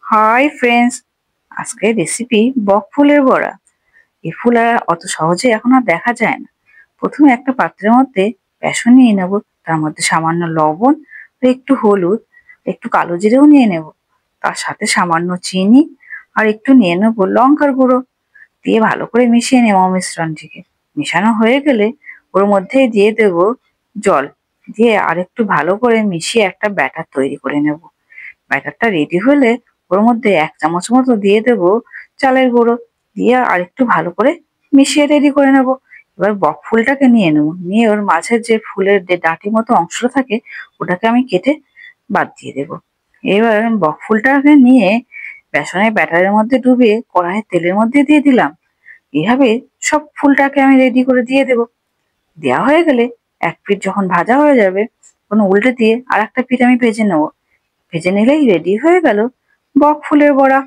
Hi friends, আজকের recipe বক ফুলের বড়া। এই ফুল আর অত সহজে এখন আর দেখা যায় না। প্রথমে একটা পাত্রের মধ্যে বেসন নিয়ে নেব, তার মধ্যে সামান্য লবণ আর একটু হলুদ, একটু কালো জিরেও নিয়ে নেব, তার সাথে সামান্য চিনি আর একটু নিয়ে নেবো লঙ্কার গুঁড়ো। দিয়ে ভালো করে মিশিয়ে নেব মিশ্রণটিকে। মেশানো হয়ে গেলে ওর মধ্যে দিয়ে দেব জল, দিয়ে আর একটু ভালো করে মিশিয়ে একটা ব্যাটার তৈরি করে নেব। ব্যাটারটা রেডি হলে ওর মধ্যে 1 চামচ মতো দিয়ে দেব চালের গুঁড়ো, দিয়ে আর একটু ভালো করে মিশিয়ে রেডি করে নেব। এবার বক ফুলটাকে নিয়ে নেব, নিয়ে ওর মাঝের যে ফুলের যে ডাঁটি মতো অংশটা থাকে ওটাকে আমি কেটে বাদ দিয়ে দেব। এবার বক ফুলটাকে নিয়ে বেসনের ব্যাটারের মধ্যে ডুবিয়ে কড়াইয়ের তেলের মধ্যে দিয়ে দিলাম। এইভাবে সব ফুলটাকে আমি রেডি করে দিয়ে দেব। দেওয়া হয়ে গেলে এক পিঠ যখন ভাজা হয়ে যাবে তখন উল্টে দিয়ে আর একটা পিঠ আমি ভেজে নেব। ভেজে নিলেই রেডি হয়ে গেল বক ফুলের বড়া।